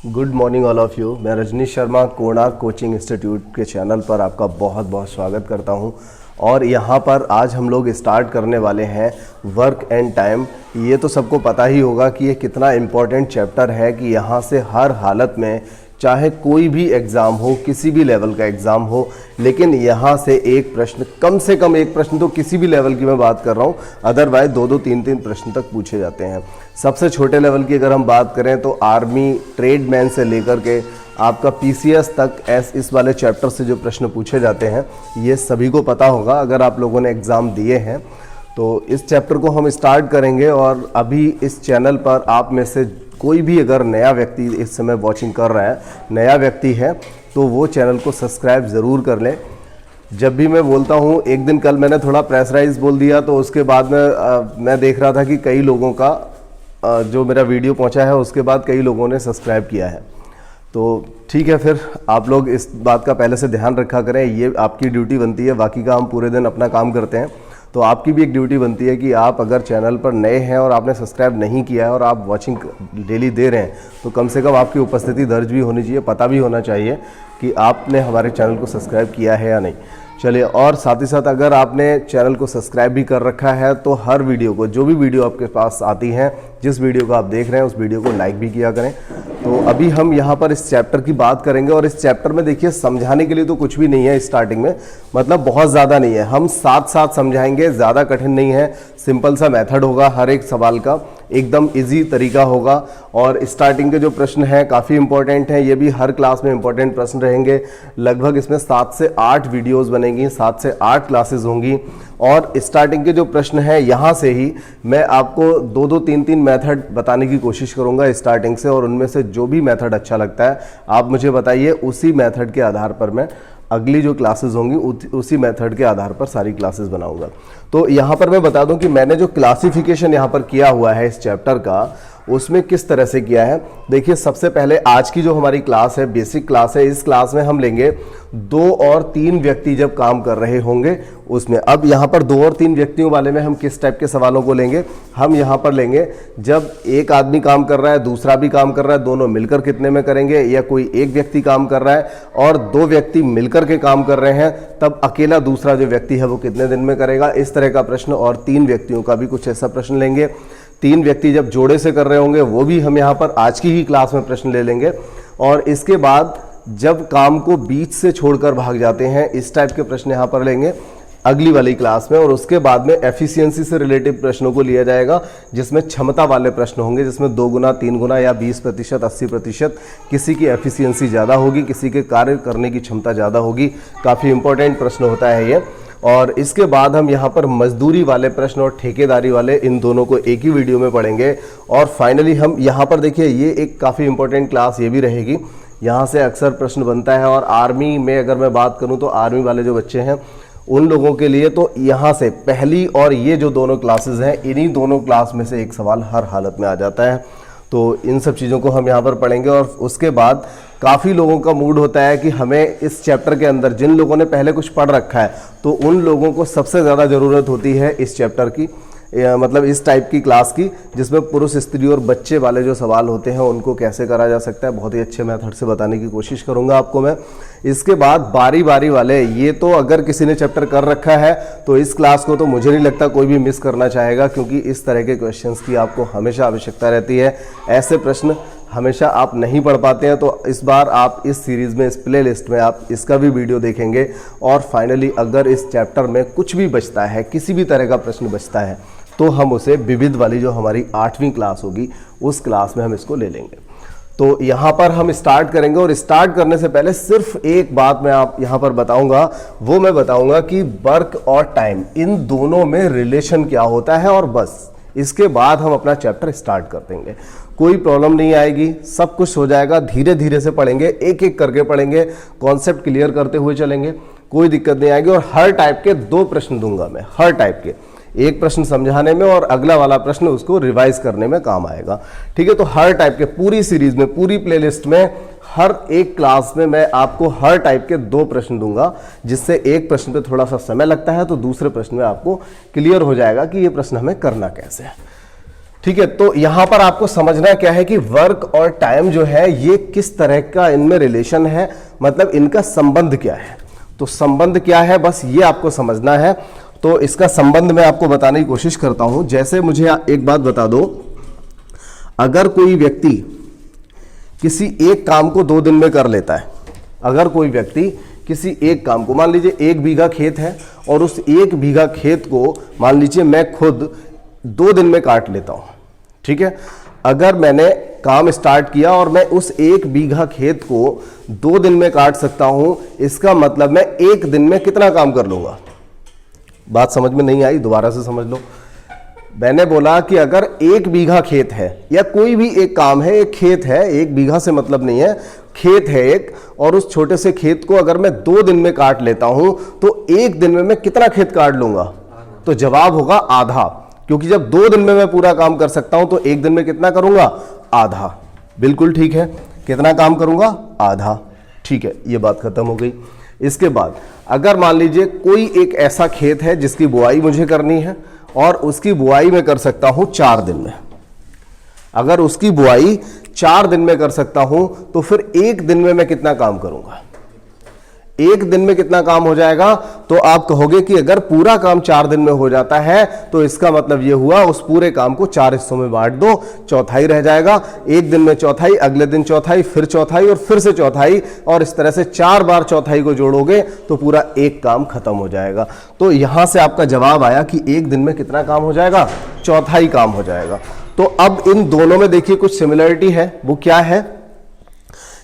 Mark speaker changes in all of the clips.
Speaker 1: Good morning all of you. मैं Rajneesh Sharma Konark coaching institute के channel पर आपका बहुत बहुत स्वागत करता हूं। और यहाँ पर आज हम लोग स्टार्ट करने वाले हैं वर्क एंड टाइम। ये तो सबको पता ही होगा कि ये कितना इम्पोर्टेंट चैप्टर है कि यहाँ से हर हालत में, चाहे कोई भी एग्ज़ाम हो, किसी भी लेवल का एग्ज़ाम हो, लेकिन यहाँ से एक प्रश्न, कम से कम एक प्रश्न तो किसी भी लेवल की मैं बात कर रहा हूँ, अदरवाइज दो दो तीन तीन प्रश्न तक पूछे जाते हैं। सबसे छोटे लेवल की अगर हम बात करें तो आर्मी ट्रेडमैन से लेकर के आपका पीसीएस तक इस वाले चैप्टर से जो प्रश्न पूछे जाते हैं ये सभी को पता होगा अगर आप लोगों ने एग्ज़ाम दिए हैं। तो इस चैप्टर को हम स्टार्ट करेंगे और अभी इस चैनल पर आप में से कोई भी अगर नया व्यक्ति इस समय वॉचिंग कर रहा है, नया व्यक्ति है, तो वो चैनल को सब्सक्राइब ज़रूर कर लें। जब भी मैं बोलता हूँ, एक दिन कल मैंने थोड़ा प्रेशराइज बोल दिया तो उसके बाद में मैं देख रहा था कि कई लोगों का जो मेरा वीडियो पहुँचा है उसके बाद कई लोगों ने सब्सक्राइब किया है। तो ठीक है, फिर आप लोग इस बात का पहले से ध्यान रखा करें, ये आपकी ड्यूटी बनती है। बाकी का हम पूरे दिन अपना काम करते हैं, तो आपकी भी एक ड्यूटी बनती है कि आप अगर चैनल पर नए हैं और आपने सब्सक्राइब नहीं किया है और आप वॉचिंग डेली दे रहे हैं, तो कम से कम आपकी उपस्थिति दर्ज भी होनी चाहिए, पता भी होना चाहिए कि आपने हमारे चैनल को सब्सक्राइब किया है या नहीं। चलिए, और साथ ही साथ अगर आपने चैनल को सब्सक्राइब भी कर रखा है तो हर वीडियो को, जो भी वीडियो आपके पास आती हैं, जिस वीडियो को आप देख रहे हैं उस वीडियो को लाइक भी किया करें। तो अभी हम यहाँ पर इस चैप्टर की बात करेंगे और इस चैप्टर में देखिए समझाने के लिए तो कुछ भी नहीं है स्टार्टिंग में, मतलब बहुत ज़्यादा नहीं है, हम साथ साथ समझाएंगे, ज़्यादा कठिन नहीं है, सिंपल सा मेथड होगा, हर एक सवाल का एकदम इजी तरीका होगा। और स्टार्टिंग के जो प्रश्न हैं काफ़ी इंपॉर्टेंट हैं, ये भी हर क्लास में इंपॉर्टेंट प्रश्न रहेंगे। लगभग इसमें 7 से 8 वीडियोस बनेंगी, 7 से 8 क्लासेस होंगी। और स्टार्टिंग के जो प्रश्न हैं यहाँ से ही मैं आपको 2-2, 3-3 मेथड बताने की कोशिश करूँगा स्टार्टिंग से, और उनमें से जो भी मेथड अच्छा लगता है आप मुझे बताइए, उसी मेथड के आधार पर मैं अगली जो क्लासेस होंगी उसी मेथड के आधार पर सारी क्लासेस बनाऊंगा। तो यहाँ पर मैं बता दूं कि मैंने जो क्लासिफिकेशन यहाँ पर किया हुआ है इस चैप्टर का, उसमें किस तरह से किया है। देखिए, सबसे पहले आज की जो हमारी क्लास है, बेसिक क्लास है, इस क्लास में हम लेंगे 2 और 3 व्यक्ति जब काम कर रहे होंगे उसमें। अब यहाँ पर 2 और 3 व्यक्तियों वाले में हम किस टाइप के सवालों को लेंगे, हम यहाँ पर लेंगे जब एक आदमी काम कर रहा है, दूसरा भी काम कर रहा है, दोनों मिलकर कितने में करेंगे, या कोई एक व्यक्ति काम कर रहा है और 2 व्यक्ति मिलकर के काम कर रहे हैं, तब अकेला दूसरा जो व्यक्ति है वो कितने दिन में करेगा, इस तरह का प्रश्न। और 3 व्यक्तियों का भी कुछ ऐसा प्रश्न लेंगे। 3 व्यक्ति जब जोड़े से कर रहे होंगे वो भी हम यहाँ पर आज की ही क्लास में प्रश्न ले लेंगे। और इसके बाद जब काम को बीच से छोड़कर भाग जाते हैं, इस टाइप के प्रश्न यहाँ पर लेंगे अगली वाली क्लास में। और उसके बाद में एफिशिएंसी से रिलेटिव प्रश्नों को लिया जाएगा, जिसमें क्षमता वाले प्रश्न होंगे, जिसमें 2 गुना, 3 गुना या 20%, 80%, किसी की एफिशिएंसी ज़्यादा होगी, किसी के कार्य करने की क्षमता ज़्यादा होगी। काफ़ी इंपॉर्टेंट प्रश्न होता है ये। और इसके बाद हम यहाँ पर मजदूरी वाले प्रश्न और ठेकेदारी वाले, इन दोनों को एक ही वीडियो में पढ़ेंगे। और फाइनली हम यहाँ पर देखिए, ये एक काफ़ी इंपॉर्टेंट क्लास ये भी रहेगी, यहाँ से अक्सर प्रश्न बनता है। और आर्मी में अगर मैं बात करूँ तो आर्मी वाले जो बच्चे हैं उन लोगों के लिए तो यहाँ से पहली और ये जो दोनों क्लासेस हैं, इन्हीं दोनों क्लास में से एक सवाल हर हालत में आ जाता है। तो इन सब चीज़ों को हम यहाँ पर पढ़ेंगे। और उसके बाद काफ़ी लोगों का मूड होता है कि हमें इस चैप्टर के अंदर, जिन लोगों ने पहले कुछ पढ़ रखा है, तो उन लोगों को सबसे ज़्यादा ज़रूरत होती है इस चैप्टर की, मतलब इस टाइप की क्लास की, जिसमें पुरुष, स्त्री और बच्चे वाले जो सवाल होते हैं उनको कैसे करा जा सकता है, बहुत ही अच्छे मेथड से बताने की कोशिश करूंगा आपको मैं। इसके बाद बारी बारी वाले, ये तो अगर किसी ने चैप्टर कर रखा है तो इस क्लास को तो मुझे नहीं लगता कोई भी मिस करना चाहेगा, क्योंकि इस तरह के क्वेश्चंस की आपको हमेशा आवश्यकता रहती है। ऐसे प्रश्न हमेशा आप नहीं पढ़ पाते हैं, तो इस बार आप इस सीरीज़ में, इस प्ले लिस्ट में आप इसका भी वीडियो देखेंगे। और फाइनली अगर इस चैप्टर में कुछ भी बचता है, किसी भी तरह का प्रश्न बचता है, तो हम उसे विविध वाली जो हमारी 8वीं क्लास होगी उस क्लास में हम इसको ले लेंगे। तो यहाँ पर हम स्टार्ट करेंगे। और स्टार्ट करने से पहले सिर्फ एक बात मैं आप यहाँ पर बताऊंगा, वो मैं बताऊंगा कि वर्क और टाइम, इन दोनों में रिलेशन क्या होता है, और बस इसके बाद हम अपना चैप्टर स्टार्ट कर देंगे। कोई प्रॉब्लम नहीं आएगी, सब कुछ हो जाएगा। धीरे धीरे से पढ़ेंगे, एक एक करके पढ़ेंगे, कॉन्सेप्ट क्लियर करते हुए चलेंगे, कोई दिक्कत नहीं आएगी। और हर टाइप के 2 प्रश्न दूंगा मैं, हर टाइप के, एक प्रश्न समझाने में और अगला वाला प्रश्न उसको रिवाइज करने में काम आएगा। ठीक है, तो हर टाइप के, पूरी सीरीज में, पूरी प्लेलिस्ट में, हर एक क्लास में मैं आपको हर टाइप के 2 प्रश्न दूंगा, जिससे एक प्रश्न पे थोड़ा सा समय लगता है तो दूसरे प्रश्न में आपको क्लियर हो जाएगा कि ये प्रश्न हमें करना कैसे है। ठीक है, तो यहां पर आपको समझना क्या है कि वर्क और टाइम जो है ये किस तरह का इनमें रिलेशन है, मतलब इनका संबंध क्या है। तो संबंध क्या है बस ये आपको समझना है। तो इसका संबंध मैं आपको बताने की कोशिश करता हूं। जैसे मुझे एक बात बता दो, अगर कोई व्यक्ति किसी एक काम को 2 दिन में कर लेता है, अगर कोई व्यक्ति किसी एक काम को, मान लीजिए 1 बीघा खेत है और उस 1 बीघा खेत को मान लीजिए मैं खुद 2 दिन में काट लेता हूं, ठीक है। अगर मैंने काम स्टार्ट किया और मैं उस 1 बीघा खेत को 2 दिन में काट सकता हूं, इसका मतलब मैं 1 दिन में कितना काम कर लूंगा। बात समझ में नहीं आई, दोबारा से समझ लो। मैंने बोला कि अगर 1 बीघा खेत है या कोई भी एक काम है, एक खेत है, 1 बीघा से मतलब नहीं है, खेत है एक, और उस छोटे से खेत को अगर मैं 2 दिन में काट लेता हूं तो 1 दिन में मैं कितना खेत काट लूंगा। तो जवाब होगा आधा, क्योंकि जब 2 दिन में मैं पूरा काम कर सकता हूं तो 1 दिन में कितना करूंगा, आधा। बिल्कुल ठीक है, कितना काम करूंगा, आधा। ठीक है, ये बात खत्म हो गई। इसके बाद अगर मान लीजिए कोई एक ऐसा खेत है जिसकी बुआई मुझे करनी है और उसकी बुआई मैं कर सकता हूं 4 दिन में। अगर उसकी बुआई 4 दिन में कर सकता हूं तो फिर 1 दिन में मैं कितना काम करूंगा, 1 दिन में कितना काम हो जाएगा। तो आप कहोगे कि अगर पूरा काम 4 दिन में हो जाता है तो इसका मतलब यह हुआ उस पूरे काम को 4 हिस्सों में बांट दो, चौथाई रह जाएगा। 1 दिन में चौथाई, अगले दिन चौथाई, फिर चौथाई और फिर से चौथाई, और इस तरह से 4 बार चौथाई को जोड़ोगे तो पूरा एक काम खत्म हो जाएगा। तो यहां से आपका जवाब आया कि 1 दिन में कितना काम हो जाएगा, चौथाई काम हो जाएगा। तो अब इन दोनों में देखिए कुछ सिमिलरिटी है। वो क्या है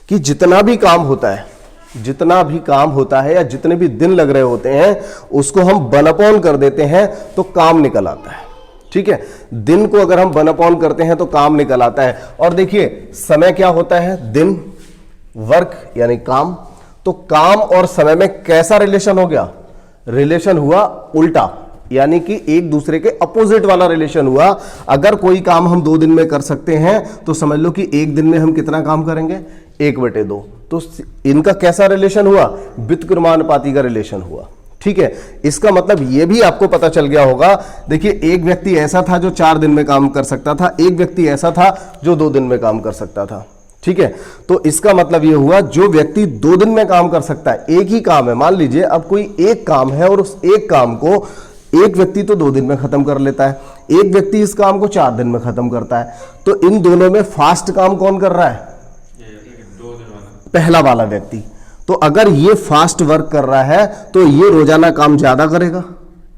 Speaker 1: कि जितना भी काम होता है, जितना भी काम होता है या जितने भी दिन लग रहे होते हैं उसको हम 1 अपॉन कर देते हैं तो काम निकल आता है। ठीक है, दिन को अगर हम 1 अपॉन करते हैं तो काम निकल आता है। और देखिए समय क्या होता है, दिन, वर्क यानी काम। तो काम और समय में कैसा रिलेशन हो गया, रिलेशन हुआ उल्टा, यानी कि एक दूसरे के अपोजिट वाला रिलेशन हुआ। अगर कोई काम हम 2 दिन में कर सकते हैं तो समझ लो कि 1 दिन में हम कितना काम करेंगे, 1/2। तो इनका कैसा रिलेशन हुआ, व्युत्क्रमानुपाती का रिलेशन हुआ। ठीक है, इसका मतलब यह भी आपको पता चल गया होगा। देखिए, एक व्यक्ति ऐसा था जो 4 दिन में काम कर सकता था, एक व्यक्ति ऐसा था जो 2 दिन में काम कर सकता था। ठीक है, तो इसका मतलब यह हुआ जो व्यक्ति 2 दिन में काम कर सकता है, एक ही काम है, मान लीजिए अब कोई एक काम है और उस एक काम को एक व्यक्ति तो 2 दिन में खत्म कर लेता है, एक व्यक्ति इस काम को 4 दिन में खत्म करता है। तो इन दोनों में फास्ट काम कौन कर रहा है, पहला वाला व्यक्ति। तो अगर ये फास्ट वर्क कर रहा है तो ये रोजाना काम ज्यादा करेगा,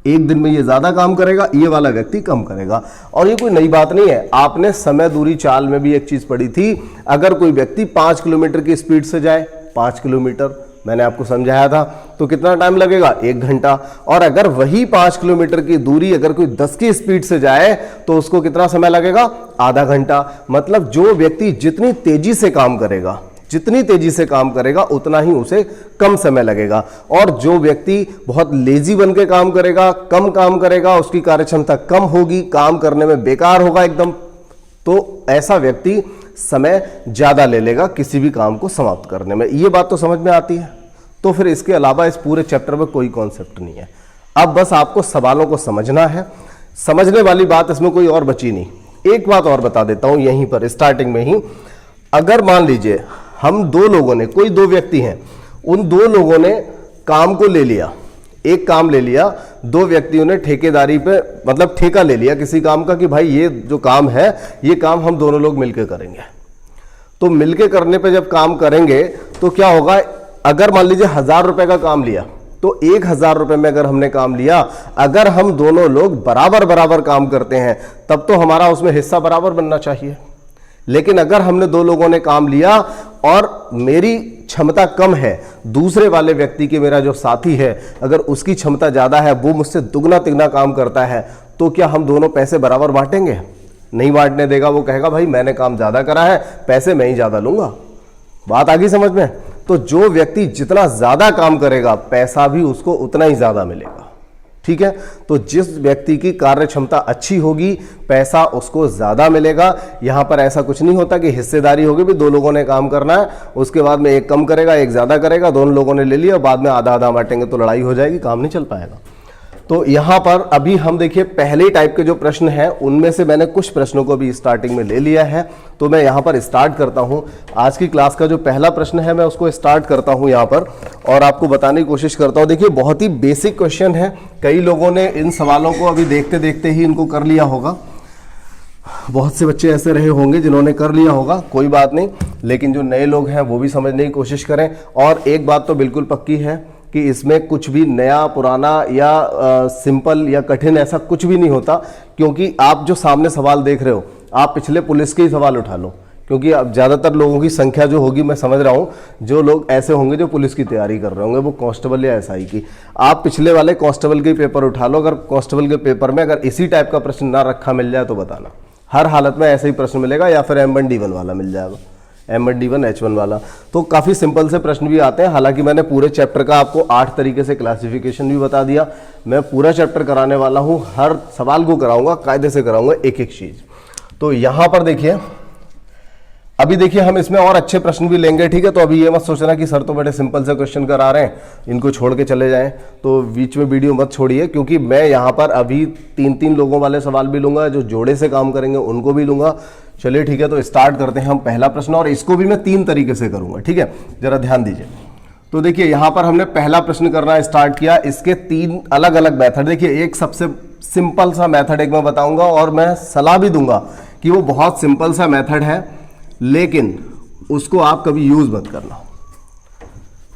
Speaker 1: 1 दिन में ये ज्यादा काम करेगा, ये वाला व्यक्ति कम करेगा। और ये कोई नई बात नहीं है, आपने समय दूरी चाल में भी एक चीज पढ़ी थी। अगर कोई व्यक्ति 5 किलोमीटर की स्पीड से जाए, 5 किलोमीटर मैंने आपको समझाया था, तो कितना टाइम लगेगा, 1 घंटा। और अगर वही 5 किलोमीटर की दूरी अगर कोई 10 की स्पीड से जाए तो उसको कितना समय लगेगा, आधा घंटा। मतलब जो व्यक्ति जितनी तेजी से काम करेगा, जितनी तेजी से काम करेगा उतना ही उसे कम समय लगेगा। और जो व्यक्ति बहुत लेजी बन के काम करेगा, कम काम करेगा, उसकी कार्यक्षमता कम होगी, काम करने में बेकार होगा एकदम, तो ऐसा व्यक्ति समय ज्यादा ले लेगा किसी भी काम को समाप्त करने में। ये बात तो समझ में आती है। तो फिर इसके अलावा इस पूरे चैप्टर में कोई कॉन्सेप्ट नहीं है। अब बस आपको सवालों को समझना है, समझने वाली बात इसमें कोई और बची नहीं। एक बात और बता देता हूं यहीं पर स्टार्टिंग में ही। अगर मान लीजिए हम 2 लोगों ने, कोई 2 व्यक्ति हैं, उन 2 लोगों ने काम को ले लिया, एक काम ले लिया, 2 व्यक्तियों ने ठेकेदारी पे मतलब ठेका ले लिया किसी काम का कि भाई ये जो काम है ये काम हम दोनों लोग मिलकर करेंगे। तो मिलके करने पे जब काम करेंगे तो क्या होगा, अगर मान लीजिए 1000 रुपए का काम लिया तो 1000 रुपए में अगर हमने काम लिया, अगर हम दोनों लोग बराबर बराबर काम करते हैं तब तो हमारा उसमें हिस्सा बराबर बनना चाहिए। लेकिन अगर हमने 2 लोगों ने काम लिया और मेरी क्षमता कम है, दूसरे वाले व्यक्ति के, मेरा जो साथी है, अगर उसकी क्षमता ज्यादा है, वो मुझसे दुगना तिगना काम करता है, तो क्या हम दोनों पैसे बराबर बांटेंगे, नहीं बांटने देगा। वो कहेगा भाई मैंने काम ज्यादा करा है, पैसे मैं ही ज्यादा लूंगा। बात आ गई समझ में। तो जो व्यक्ति जितना ज्यादा काम करेगा पैसा भी उसको उतना ही ज्यादा मिलेगा। ठीक है, तो जिस व्यक्ति की कार्य क्षमता अच्छी होगी पैसा उसको ज्यादा मिलेगा। यहां पर ऐसा कुछ नहीं होता कि हिस्सेदारी होगी भी 2 लोगों ने काम करना है, उसके बाद में एक कम करेगा एक ज्यादा करेगा, दोनों लोगों ने ले लिया, बाद में आधा आधा बांटेंगे तो लड़ाई हो जाएगी, काम नहीं चल पाएगा। तो यहाँ पर अभी हम देखिए पहले टाइप के जो प्रश्न हैं उनमें से मैंने कुछ प्रश्नों को भी स्टार्टिंग में ले लिया है, तो मैं यहाँ पर स्टार्ट करता हूँ। आज की क्लास का जो पहला प्रश्न है मैं उसको स्टार्ट करता हूँ यहाँ पर और आपको बताने की कोशिश करता हूँ। देखिए बहुत ही बेसिक क्वेश्चन है, कई लोगों ने इन सवालों को अभी देखते देखते ही इनको कर लिया होगा, बहुत से बच्चे ऐसे रहे होंगे जिन्होंने कर लिया होगा, कोई बात नहीं, लेकिन जो नए लोग हैं वो भी समझने की कोशिश करें। और एक बात तो बिल्कुल पक्की है कि इसमें कुछ भी नया पुराना या सिंपल या कठिन ऐसा कुछ भी नहीं होता, क्योंकि आप जो सामने सवाल देख रहे हो आप पिछले पुलिस के ही सवाल उठा लो, क्योंकि अब ज़्यादातर लोगों की संख्या जो होगी, मैं समझ रहा हूँ जो लोग ऐसे होंगे जो पुलिस की तैयारी कर रहे होंगे, वो कांस्टेबल या एसआई की, आप पिछले वाले कांस्टेबल के पेपर उठा लो। अगर कांस्टेबल के पेपर में अगर इसी टाइप का प्रश्न ना रखा मिल जाए तो बताना, हर हालत में ऐसे ही प्रश्न मिलेगा, या फिर M1 D1 वाला मिल जाएगा, M1 D1 H1 वाला। तो काफ़ी सिंपल से प्रश्न भी आते हैं। हालांकि मैंने पूरे चैप्टर का आपको 8 तरीके से क्लासिफिकेशन भी बता दिया, मैं पूरा चैप्टर कराने वाला हूँ, हर सवाल को कराऊंगा, कायदे से कराऊंगा, एक एक चीज़। तो यहाँ पर देखिए, अभी देखिए हम इसमें और अच्छे प्रश्न भी लेंगे, ठीक है। तो अभी ये मत सोचना कि सर तो बड़े सिंपल से क्वेश्चन करा रहे हैं, इनको छोड़ के चले जाएं, तो बीच में वीडियो मत छोड़िए, क्योंकि मैं यहाँ पर अभी 3-3 लोगों वाले सवाल भी लूंगा, जो जोड़े से काम करेंगे उनको भी लूंगा। चलिए ठीक है, तो स्टार्ट करते हैं हम पहला प्रश्न, और इसको भी मैं 3 तरीके से करूंगा, ठीक है, जरा ध्यान दीजिए। तो देखिए यहाँ पर हमने पहला प्रश्न करना स्टार्ट किया, इसके 3 अलग अलग मेथड। देखिए एक सबसे सिंपल सा मेथड एक मैं बताऊंगा, और मैं सलाह भी दूंगा कि वो बहुत सिंपल सा मेथड है, लेकिन उसको आप कभी यूज मत करना।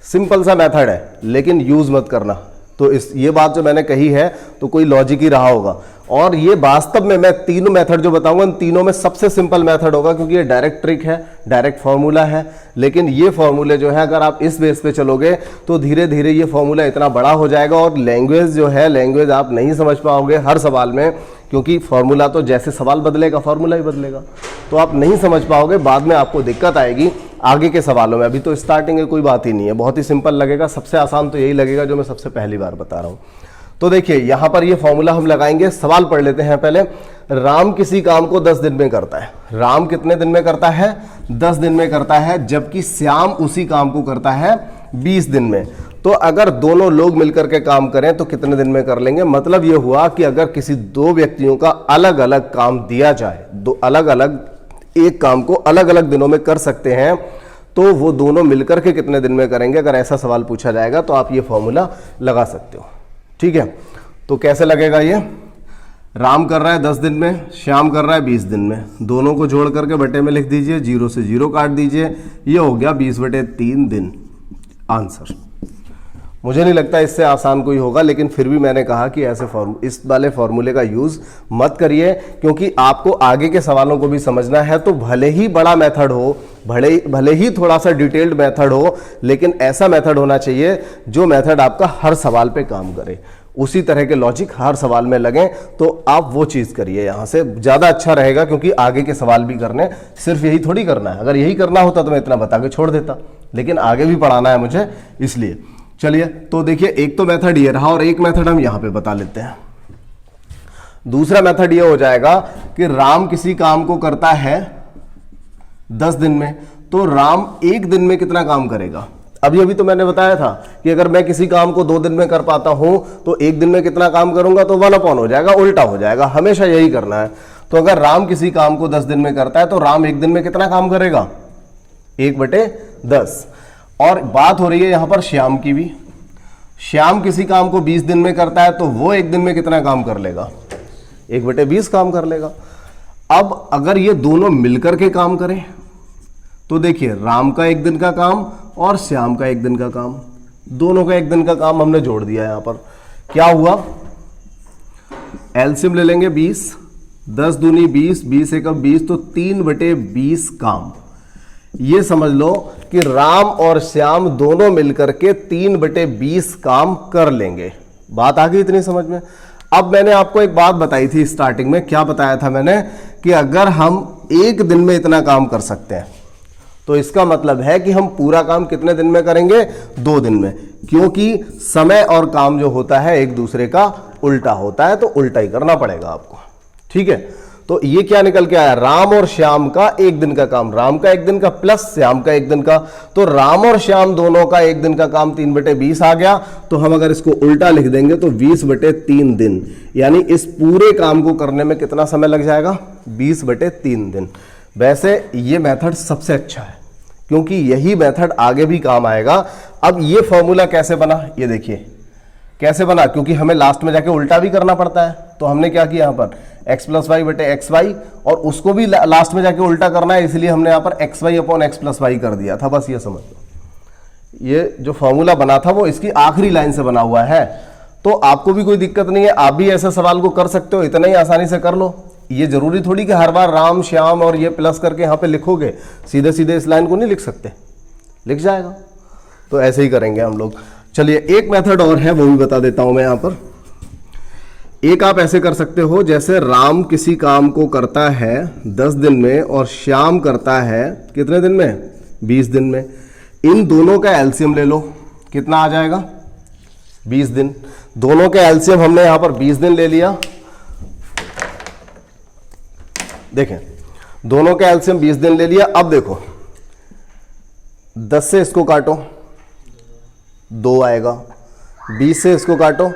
Speaker 1: सिंपल सा मेथड है लेकिन यूज मत करना। तो ये बात जो मैंने कही है तो कोई लॉजिक ही रहा होगा, और ये वास्तव में मैं तीनों मेथड जो बताऊंगा इन तीनों में सबसे सिंपल मेथड होगा, क्योंकि ये डायरेक्ट ट्रिक है, डायरेक्ट फॉर्मूला है। लेकिन ये फॉर्मूले जो है अगर आप इस बेस पे चलोगे तो धीरे धीरे ये फॉर्मूला इतना बड़ा हो जाएगा, और लैंग्वेज जो है, लैंग्वेज आप नहीं समझ पाओगे हर सवाल में, क्योंकि फॉर्मूला तो जैसे सवाल बदलेगा फॉर्मूला ही बदलेगा, तो आप नहीं समझ पाओगे, बाद में आपको दिक्कत आएगी आगे के सवालों में। अभी तो स्टार्टिंग में कोई बात ही नहीं है, बहुत ही सिंपल लगेगा, सबसे आसान तो यही लगेगा जो मैं सबसे पहली बार बता रहा हूं। तो देखिए यहां पर ये फॉर्मूला हम लगाएंगे। सवाल पढ़ लेते हैं पहले। राम किसी काम को 10 दिन में करता है। राम कितने दिन में करता है? 10 दिन में करता है, जबकि श्याम उसी काम को करता है 20 दिन में। तो अगर दोनों लोग मिलकर के काम करें तो कितने दिन में कर लेंगे? मतलब ये हुआ कि अगर किसी 2 व्यक्तियों का अलग अलग काम दिया जाए, 2 अलग अलग एक काम को अलग अलग दिनों में कर सकते हैं, तो वो दोनों मिलकर के कितने दिन में करेंगे? अगर ऐसा सवाल पूछा जाएगा तो आप ये फॉर्मूला लगा सकते हो, ठीक है। तो कैसे लगेगा ये? राम कर रहा है 10 दिन में, श्याम कर रहा है 20 दिन में, दोनों को जोड़ करके बटे में लिख दीजिए, 0 से 0 काट दीजिए, ये हो गया 20/3 दिन आंसर। मुझे नहीं लगता इससे आसान कोई होगा, लेकिन फिर भी मैंने कहा कि ऐसे इस वाले फॉर्मूले का यूज मत करिए, क्योंकि आपको आगे के सवालों को भी समझना है। तो भले ही बड़ा मेथड हो, भले ही थोड़ा सा डिटेल्ड मेथड हो, लेकिन ऐसा मेथड होना चाहिए जो मेथड आपका हर सवाल पे काम करे, उसी तरह के लॉजिक हर सवाल में लगे। तो आप वो चीज करिए, यहां से ज्यादा अच्छा रहेगा, क्योंकि आगे के सवाल भी करने सिर्फ यही थोड़ी करना है। अगर यही करना होता तो मैं इतना बता के छोड़ देता, लेकिन आगे भी पढ़ाना है मुझे, इसलिए। चलिए तो देखिए, एक तो मेथड ये रहा, और एक मेथड हम यहां पे बता लेते हैं। दूसरा मेथड ये हो जाएगा कि राम किसी काम को करता है 10 दिन में, तो राम 1 दिन में कितना काम करेगा? अभी तो मैंने बताया था कि अगर मैं किसी काम को 2 दिन में कर पाता हूं तो 1 दिन में कितना काम करूंगा? तो 1/, हो जाएगा, उल्टा हो जाएगा, हमेशा यही करना है। तो अगर राम किसी काम को 10 दिन में करता है तो राम 1 दिन में कितना काम करेगा? 1/10। और बात हो रही है यहां पर श्याम की भी। श्याम किसी काम को 20 दिन में करता है तो वो 1 दिन में कितना काम कर लेगा? 1/20 काम कर लेगा। अब अगर ये दोनों मिलकर के काम करें तो देखिए, राम का 1 दिन का काम और श्याम का 1 दिन का काम, दोनों का 1 दिन का काम हमने जोड़ दिया। यहां पर क्या हुआ? एलसीएम ले लेंगे 20, 10 दूनी 20, 20 एकम 20, तो 3/20 काम। ये समझ लो कि राम और श्याम दोनों मिलकर के 3/20 काम कर लेंगे। बात आ गई इतनी समझ में? अब मैंने आपको एक बात बताई थी स्टार्टिंग में, क्या बताया था मैंने? कि अगर हम 1 दिन में इतना काम कर सकते हैं तो इसका मतलब है कि हम पूरा काम कितने दिन में करेंगे? 2 दिन में, क्योंकि समय और काम जो होता है एक दूसरे का उल्टा होता है, तो उल्टा ही करना पड़ेगा आपको, ठीक है। तो ये क्या निकल के आया, राम और श्याम का एक दिन का काम, राम का एक दिन का प्लस श्याम का एक दिन का, तो राम और श्याम दोनों का एक दिन का काम 3/20 आ गया। तो हम अगर इसको उल्टा लिख देंगे तो 20/3 दिन, यानी इस पूरे काम को करने में कितना समय लग जाएगा, 20/3 दिन। वैसे ये मेथड सबसे अच्छा है क्योंकि यही मेथड आगे भी काम आएगा। अब ये फॉर्मूला कैसे बना, ये देखिए कैसे बना, क्योंकि हमें लास्ट में जाके उल्टा भी करना पड़ता है। तो हमने क्या किया, यहाँ पर x + y/xy, और उसको भी लास्ट में जाके उल्टा करना है, इसलिए हमने यहाँ पर xy/x + y कर दिया था। बस ये समझ लो, ये जो फॉर्मूला बना था वो इसकी आखिरी लाइन से बना हुआ है। तो आपको भी कोई दिक्कत नहीं है, आप भी ऐसे सवाल को कर सकते हो, इतना ही आसानी से कर लो। ये जरूरी थोड़ी कि हर बार राम श्याम और ये प्लस करके यहाँ पे लिखोगे, सीधे सीधे इस लाइन को नहीं लिख सकते, लिख जाएगा। तो ऐसे ही करेंगे हम लोग। चलिए एक मेथड और है, वो भी बता देता हूं मैं यहाँ पर। एक आप ऐसे कर सकते हो, जैसे राम किसी काम को करता है 10 दिन में और श्याम करता है कितने दिन में, 20 दिन में। इन दोनों का एलसीएम ले लो, कितना आ जाएगा, 20 दिन। दोनों का एलसीएम हमने यहां पर 20 दिन ले लिया। देखें, दोनों का एलसीएम 20 दिन ले लिया। अब देखो 10 से इसको काटो, 2 आएगा, 20 से इसको काटो,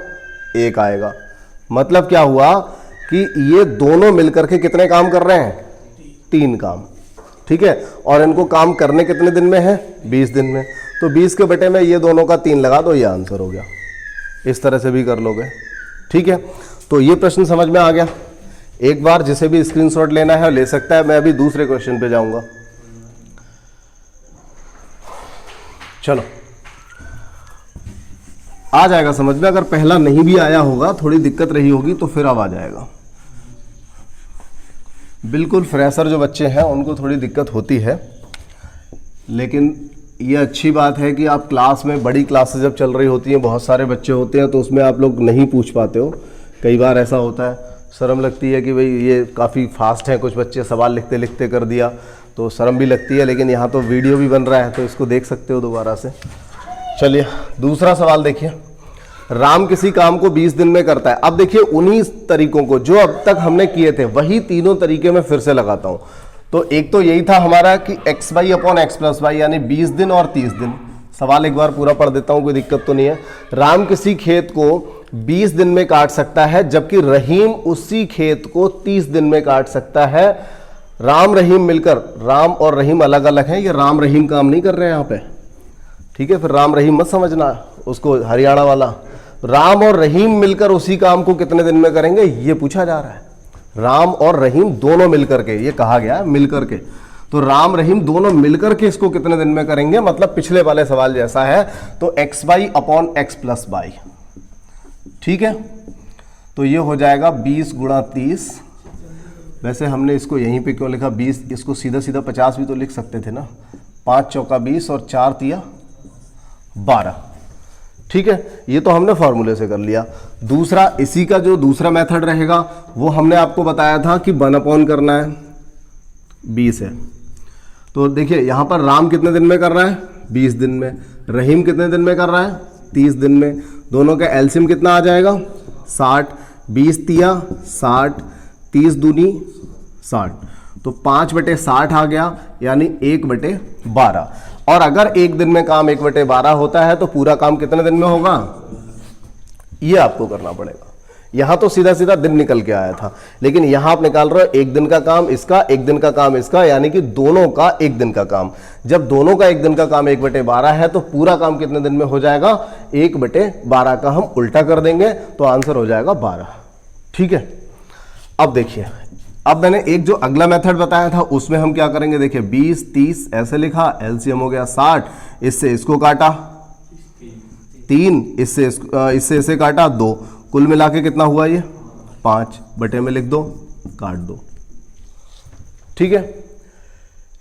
Speaker 1: 1 आएगा। मतलब क्या हुआ कि ये दोनों मिलकर के कितने काम कर रहे हैं, 3 काम, ठीक है। और इनको काम करने कितने दिन में है, 20 दिन में। तो 20 के बटे में ये दोनों का 3 लगा दो, ये आंसर हो गया। इस तरह से भी कर लोगे, ठीक है। तो ये प्रश्न समझ में आ गया। एक बार जिसे भी स्क्रीनशॉट लेना है ले सकता है। मैं अभी दूसरे क्वेश्चन पे जाऊंगा। चलो आ जाएगा समझ में। अगर पहला नहीं भी आया होगा, थोड़ी दिक्कत रही होगी, तो फिर अब आ जाएगा। बिल्कुल फ्रेशर जो बच्चे हैं उनको थोड़ी दिक्कत होती है, लेकिन ये अच्छी बात है कि आप क्लास में, बड़ी क्लासेस जब चल रही होती हैं, बहुत सारे बच्चे होते हैं, तो उसमें आप लोग नहीं पूछ पाते हो। कई बार ऐसा होता है, शर्म लगती है कि भाई ये काफ़ी फास्ट है, कुछ बच्चे सवाल लिखते लिखते कर दिया, तो शर्म भी लगती है। लेकिन यहाँ तो वीडियो भी बन रहा है, तो इसको देख सकते हो दोबारा से। चलिए दूसरा सवाल देखिए। राम किसी काम को 20 दिन में करता है। अब देखिए उन्हीं तरीकों को जो अब तक हमने किए थे, वही तीनों तरीके मैं फिर से लगाता हूं। तो एक तो यही था हमारा कि xy/x + y, यानी 20 दिन और 30 दिन। सवाल एक बार पूरा पढ़ देता हूं, कोई दिक्कत तो नहीं है। राम किसी खेत को 20 दिन में काट सकता है, जबकि रहीम उसी खेत को 30 दिन में काट सकता है। राम रहीम मिलकर, राम और रहीम अलग अलग हैं, ये राम रहीम काम नहीं कर रहे हैं यहाँ पे, ठीक है। फिर राम रहीम मत समझना उसको हरियाणा वाला। राम और रहीम मिलकर उसी काम को कितने दिन में करेंगे, ये पूछा जा रहा है। राम और रहीम दोनों मिलकर के, ये कहा गया है मिलकर के, तो राम रहीम दोनों मिलकर के इसको कितने दिन में करेंगे, मतलब पिछले वाले सवाल जैसा है। तो xy/x + y, ठीक है। तो ये हो जाएगा 20 × 30। वैसे हमने इसको यहीं पे क्यों लिखा 20, इसको सीधा सीधा 50 भी तो लिख सकते थे ना। 5 चौका 20 और 4 तिया 12, ठीक है। ये तो हमने फॉर्मूले से कर लिया। दूसरा, इसी का जो दूसरा मेथड रहेगा वो हमने आपको बताया था कि 1/, करना है 20 है। तो देखिए यहां पर राम कितने दिन में कर रहा है, 20 दिन में। रहीम कितने दिन में कर रहा है, 30 दिन में। दोनों का एलसीएम कितना आ जाएगा, 60। 20 तिया 60, 30 दूनी 60, तो 5/60 आ गया, यानी 1/12। और अगर एक दिन में काम 1/12 होता है तो पूरा काम कितने दिन में होगा, ये आपको करना पड़ेगा। यहां तो सीधा सीधा दिन निकल के आया था, लेकिन यहां आप निकाल रहे हो एक दिन का काम इसका, एक दिन का काम इसका, यानी कि दोनों का एक दिन का काम। जब दोनों का एक दिन का काम 1/12 है तो पूरा काम कितने दिन में हो जाएगा, 1/12 का हम उल्टा कर देंगे तो आंसर हो जाएगा 12, ठीक है। अब देखिए, अब मैंने एक जो अगला मेथड बताया था उसमें हम क्या करेंगे, देखिए 20 30 ऐसे लिखा, एलसीएम हो गया 60, इससे इसको काटा 3, इससे इसे काटा 2, कुल मिला के कितना हुआ ये 5, बटे में लिख दो, काट दो, ठीक है।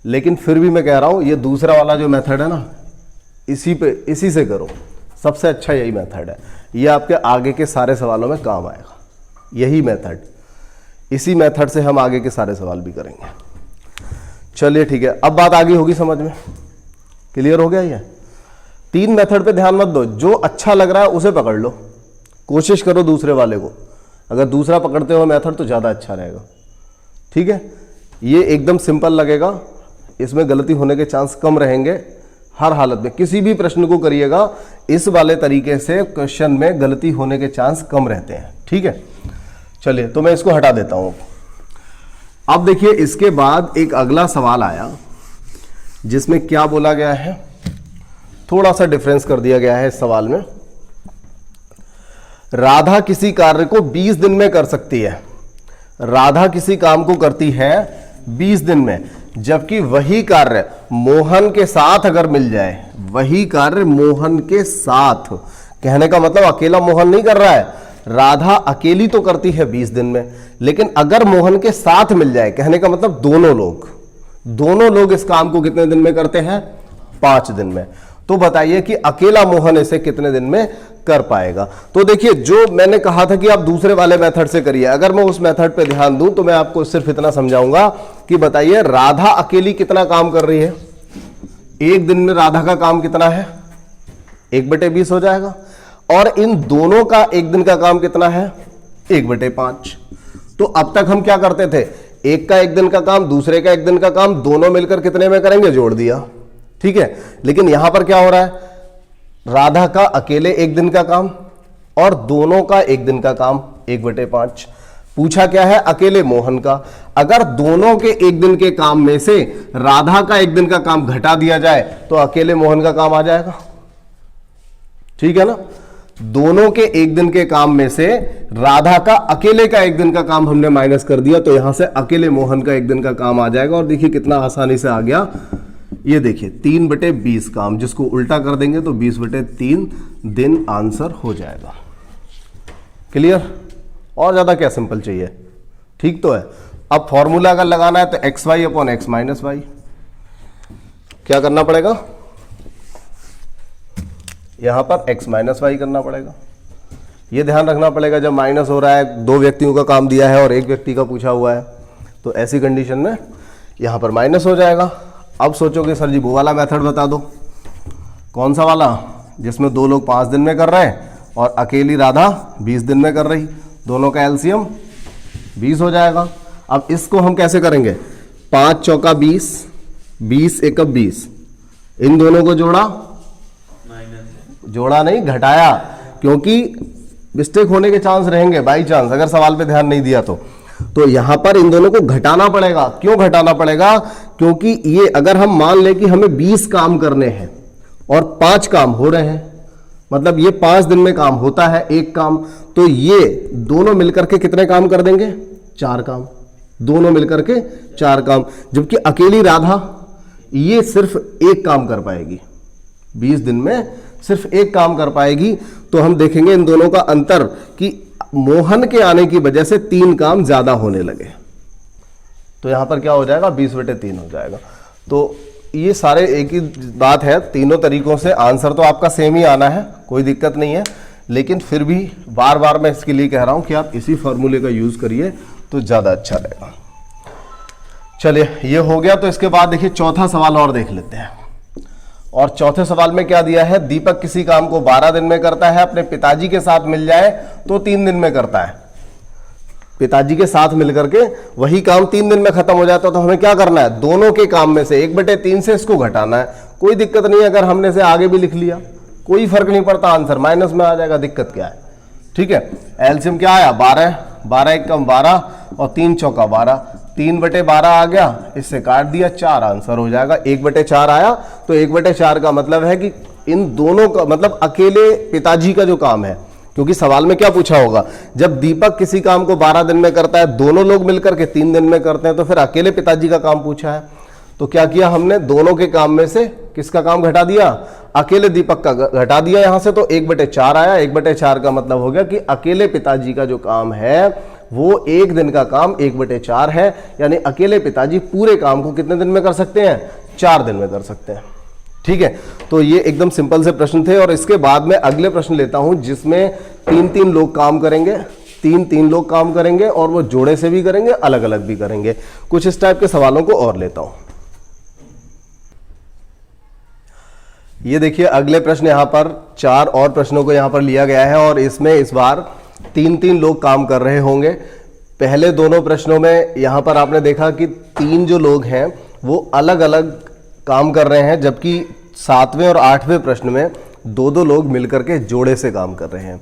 Speaker 1: लेकिन फिर भी मैं कह रहा हूं ये दूसरा वाला जो मेथड है ना, इसी से करो, सबसे अच्छा यही मेथड है। ये आपके आगे के सारे सवालों में काम आएगा, यही मेथड। इसी मेथड से हम आगे के सारे सवाल भी करेंगे। चलिए ठीक है, अब बात आगे होगी समझ में, क्लियर हो गया ये। 3 मेथड पे ध्यान मत दो, जो अच्छा लग रहा है उसे पकड़ लो, कोशिश करो दूसरे वाले को। अगर दूसरा पकड़ते हो मेथड तो ज़्यादा अच्छा रहेगा, ठीक है, ये एकदम सिंपल लगेगा, इसमें गलती होने के चांस कम रहेंगे हर हालत में। किसी भी प्रश्न को करिएगा इस वाले तरीके से, क्वेश्चन में गलती होने के चांस कम रहते हैं। ठीक है, चलिए तो मैं इसको हटा देता हूं। अब देखिए इसके बाद एक अगला सवाल आया जिसमें क्या बोला गया है, थोड़ा सा डिफरेंस कर दिया गया है इस सवाल में। राधा किसी कार्य को 20 दिन में कर सकती है, राधा किसी काम को करती है 20 दिन में, जबकि वही कार्य मोहन के साथ अगर मिल जाए, वही कार्य मोहन के साथ, कहने का मतलब अकेला मोहन नहीं कर रहा है, राधा अकेली तो करती है 20 दिन में, लेकिन अगर मोहन के साथ मिल जाए, कहने का मतलब दोनों लोग इस काम को कितने दिन में करते हैं, 5 दिन में। तो बताइए कि अकेला मोहन इसे कितने दिन में कर पाएगा। तो देखिए जो मैंने कहा था कि आप दूसरे वाले मेथड से करिए, अगर मैं उस मेथड पे ध्यान दूं तो मैं आपको सिर्फ इतना समझाऊंगा कि बताइए राधा अकेली कितना काम कर रही है, एक दिन में राधा का काम कितना है, 1/20 हो जाएगा, और इन दोनों का एक दिन का काम कितना है, 1/5। तो अब तक हम क्या करते थे, एक का एक दिन का काम, दूसरे का एक दिन का काम, दोनों मिलकर कितने में करेंगे, जोड़ दिया। ठीक है, लेकिन यहां पर क्या हो रहा है, राधा का अकेले एक दिन का काम और दोनों का एक दिन का काम 1/5। पूछा क्या है, अकेले मोहन का। अगर दोनों के एक दिन के काम में से राधा का एक दिन का काम घटा दिया जाए तो अकेले मोहन का काम आ जाएगा। ठीक है ना, दोनों के एक दिन के काम में से राधा का अकेले का एक दिन का काम हमने माइनस कर दिया, तो यहां से अकेले मोहन का एक दिन का काम आ जाएगा। और देखिए कितना आसानी से आ गया, ये देखिए 3/20 काम, जिसको उल्टा कर देंगे तो 20/3 दिन आंसर हो जाएगा। क्लियर, और ज्यादा क्या सिंपल चाहिए, ठीक तो है। अब फॉर्मूला अगर लगाना है तो xy upon x minus y, क्या करना पड़ेगा, यहां पर x माइनस वाई करना पड़ेगा। यह ध्यान रखना पड़ेगा जब माइनस हो रहा है, 2 व्यक्तियों का काम दिया है और 1 व्यक्ति का पूछा हुआ है, तो ऐसी कंडीशन में यहां पर माइनस हो जाएगा। अब सोचोगे सर जी वो वाला मेथड बता दो, कौन सा वाला, जिसमें 2 लोग 5 दिन में कर रहे हैं और अकेली राधा 20 दिन में कर रही, दोनों का एलसीएम 20 हो जाएगा। अब इसको हम कैसे करेंगे, 5 चौका 20, 20 एकम 20, इन दोनों को जोड़ा, जोड़ा नहीं घटाया, क्योंकि मिस्टेक होने के चांस रहेंगे बाई चांस, अगर सवाल पे ध्यान नहीं दिया तो यहां पर इन दोनों को घटाना पड़ेगा। क्यों घटाना पड़ेगा, क्योंकि ये अगर हम मान लें कि हमें 20 काम करने हैं और 5 काम हो रहे हैं, मतलब ये 5 दिन में काम होता है एक काम, तो ये दोनों मिलकर के कितने काम कर देंगे, 4 काम, दोनों मिलकर के 4 काम, जबकि अकेली राधा ये सिर्फ एक काम कर पाएगी, 20 दिन में सिर्फ एक काम कर पाएगी। तो हम देखेंगे इन दोनों का अंतर कि मोहन के आने की वजह से 3 काम ज्यादा होने लगे, तो यहां पर क्या हो जाएगा, 20/3 हो जाएगा। तो ये सारे एक ही बात है, तीनों तरीकों से आंसर तो आपका सेम ही आना है, कोई दिक्कत नहीं है, लेकिन फिर भी बार बार मैं इसके लिए कह रहा हूं कि आप इसी फॉर्मूले का यूज करिए तो ज्यादा अच्छा रहेगा। चलिए ये हो गया, तो इसके बाद देखिए चौथा सवाल और देख लेते हैं। और चौथे सवाल में क्या दिया है, दीपक किसी काम को 12 दिन में करता है, अपने पिताजी के साथ मिल जाए तो 3 दिन में करता है। पिताजी के साथ मिलकर के वही काम 3 दिन में खत्म हो जाता है, तो हमें क्या करना है, दोनों के काम में से 1/3 से इसको घटाना है। कोई दिक्कत नहीं है, अगर हमने से आगे भी लिख लिया कोई फर्क नहीं पड़ता, आंसर माइनस में आ जाएगा, दिक्कत क्या है। ठीक है, एलसीएम क्या आया, 12, 12 एकम 12 और 3 चौका 12, 3/12 आ गया, इससे काट दिया, 4 आंसर हो जाएगा। 1/4 आया, तो 1/4 का मतलब है कि इन दोनों का मतलब अकेले पिताजी का जो काम है, क्योंकि सवाल में क्या पूछा होगा, जब दीपक किसी काम को 12 दिन में करता है, दोनों लोग मिलकर के 3 दिन में करते हैं, तो फिर अकेले पिताजी का काम पूछा है, तो क्या किया हमने, दोनों के काम में से किसका काम घटा दिया, अकेले दीपक का घटा दिया यहां से, तो 1/4 आया। 1/4 का मतलब हो गया कि अकेले पिताजी का जो काम है वो एक दिन का काम 1/4 है, यानी अकेले पिताजी पूरे काम को कितने दिन में कर सकते हैं, 4 दिन में कर सकते हैं। ठीक है, तो ये एकदम सिंपल से प्रश्न थे। और इसके बाद में अगले प्रश्न लेता हूं जिसमें 3-3 लोग काम करेंगे, 3-3 लोग काम करेंगे और वो जोड़े से भी करेंगे, अलग अलग भी करेंगे। कुछ इस टाइप के सवालों को और लेता हूं। ये देखिए अगले प्रश्न, यहां पर 4 और प्रश्नों को यहां पर लिया गया है और इसमें इस बार 3-3 लोग काम कर रहे होंगे। पहले दोनों प्रश्नों में यहाँ पर आपने देखा कि 3 जो लोग हैं वो अलग अलग काम कर रहे हैं, जबकि 7वें और 8वें प्रश्न में 2-2 लोग मिलकर के जोड़े से काम कर रहे हैं।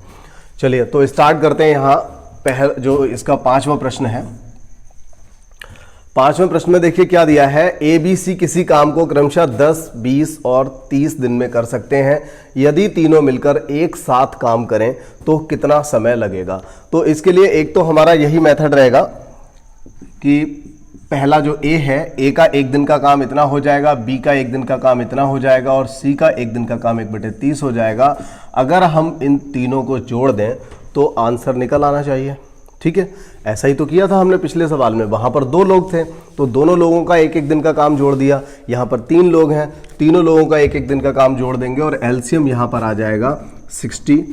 Speaker 1: चलिए तो स्टार्ट करते हैं। यहाँ जो इसका 5वां प्रश्न है, 5वें प्रश्न में देखिए क्या दिया है। ए बी सी किसी काम को क्रमशः 10, 20 और 30 दिन में कर सकते हैं। यदि तीनों मिलकर एक साथ काम करें तो कितना समय लगेगा। तो इसके लिए एक तो हमारा यही मेथड रहेगा कि पहला जो ए है, ए का 1 दिन का काम इतना हो जाएगा, बी का 1 दिन का काम इतना हो जाएगा और सी का 1 दिन का काम 1/30 हो जाएगा। अगर हम इन तीनों को जोड़ दें तो आंसर निकल आना चाहिए। ठीक है, ऐसा ही तो किया था हमने पिछले सवाल में। वहां पर 2 लोग थे तो दोनों लोगों का 1-1 दिन का काम जोड़ दिया। यहाँ पर 3 लोग हैं, तीनों लोगों का 1-1 दिन का काम जोड़ देंगे और एलसीएम यहाँ पर आ जाएगा 60।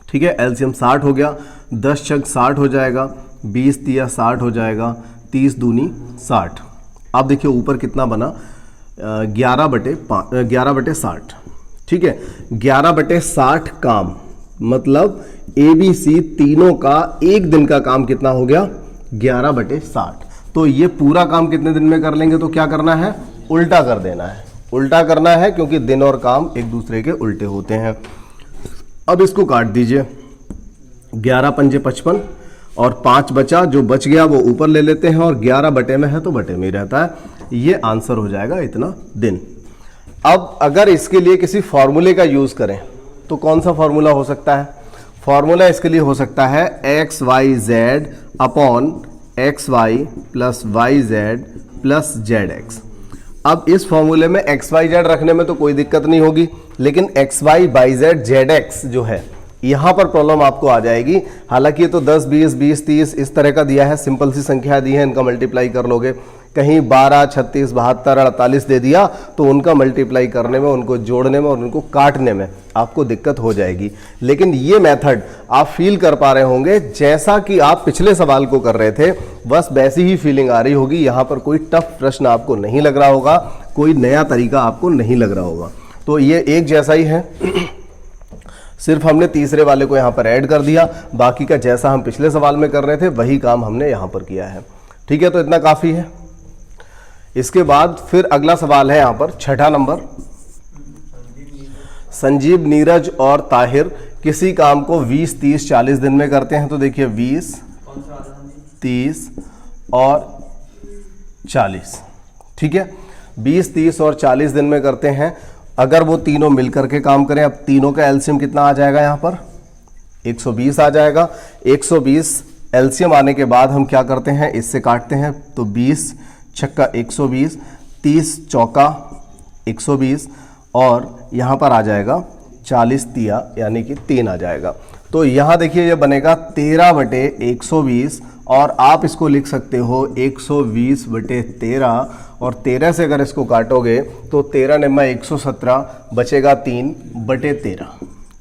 Speaker 1: ठीक है, एलसीएम 60 हो गया, 10 छक 60 हो जाएगा, 20 तिया 60 हो जाएगा, 30 दूनी 60। आप देखिए ऊपर कितना बना, 11/60। ठीक है, 11/60 काम, मतलब ए बी सी तीनों का 1 दिन का काम कितना हो गया, 11/60। तो ये पूरा काम कितने दिन में कर लेंगे, तो क्या करना है, उल्टा कर देना है। उल्टा करना है क्योंकि दिन और काम एक दूसरे के उल्टे होते हैं। अब इसको काट दीजिए, 11 पंजे 55 और 5 बचा, जो बच गया वो ऊपर ले लेते हैं और 11 बटे में है तो बटे में ही रहता है। ये आंसर हो जाएगा इतना दिन। अब अगर इसके लिए किसी फॉर्मूले का यूज करें तो कौन सा फॉर्मूला हो सकता है। फॉर्मूला इसके लिए हो सकता है XYZ upon XY plus YZ plus ZX। अब इस फॉर्मूले में XYZ रखने में तो कोई दिक्कत नहीं होगी, लेकिन XY YZ ZX जो है यहां पर प्रॉब्लम आपको आ जाएगी। हालांकि ये तो 10, 20, 20, 30 इस तरह का दिया है, सिंपल सी संख्या दी है, इनका मल्टीप्लाई कर लोगे। कहीं 12, 36, 72, 48 दे दिया तो उनका मल्टीप्लाई करने में, उनको जोड़ने में और उनको काटने में आपको दिक्कत हो जाएगी। लेकिन ये मेथड आप फील कर पा रहे होंगे जैसा कि आप पिछले सवाल को कर रहे थे, बस वैसी ही फीलिंग आ रही होगी। यहाँ पर कोई टफ प्रश्न आपको नहीं लग रहा होगा, कोई नया तरीका आपको नहीं लग रहा होगा। तो ये एक जैसा ही है, सिर्फ हमने तीसरे वाले को यहाँ पर ऐड कर दिया। बाकी का जैसा हम पिछले सवाल में कर रहे थे वही काम हमने यहाँ पर किया है। ठीक है, तो इतना काफ़ी है। इसके बाद फिर अगला सवाल है यहाँ पर 6ठा नंबर। संजीव, नीरज और ताहिर किसी काम को 20, 30, 40 दिन में करते हैं। तो देखिए 20, 30 और 40। ठीक है, 20, 30 और 40 दिन में करते हैं। अगर वो तीनों मिलकर के काम करें, अब तीनों का एलसीएम कितना आ जाएगा, यहाँ पर 120 आ जाएगा। 120 एलसीएम आने के बाद हम क्या करते हैं, इससे काटते हैं। तो 20 छक्का 120, 30 चौका 120 और यहाँ पर आ जाएगा 40 तिया यानी कि 3 आ जाएगा। तो यहाँ देखिए ये बनेगा 13/120 और आप इसको लिख सकते हो 120/13 और 13 से अगर इसको काटोगे तो 13 निम्मा 117 बचेगा 3/13।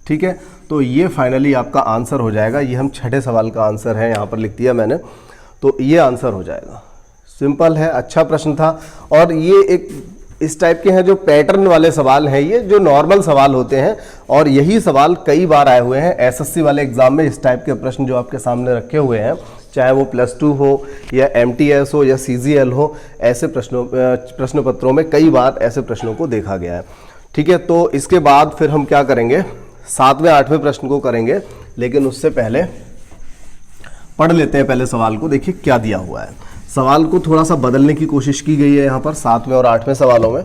Speaker 1: ठीक है, तो ये फाइनली आपका आंसर हो जाएगा। ये हम 6ठे सवाल का आंसर है, यहाँ पर लिख दिया मैंने, तो ये आंसर हो जाएगा। सिंपल है, अच्छा प्रश्न था। और ये एक इस टाइप के हैं जो पैटर्न वाले सवाल हैं, ये जो नॉर्मल सवाल होते हैं और यही सवाल कई बार आए हुए हैं एसएससी वाले एग्जाम में। इस टाइप के प्रश्न जो आपके सामने रखे हुए हैं, चाहे वो +2 हो या MTS हो या CGL हो, ऐसे प्रश्न पत्रों में कई बार ऐसे प्रश्नों को देखा गया है। ठीक है, तो इसके बाद फिर हम क्या करेंगे, 7वें 8वें प्रश्न को करेंगे, लेकिन उससे पहले पढ़ लेते हैं पहले सवाल को। देखिए क्या दिया हुआ है, सवाल को थोड़ा सा बदलने की कोशिश की गई है यहाँ पर 7वें और 8वें सवालों में।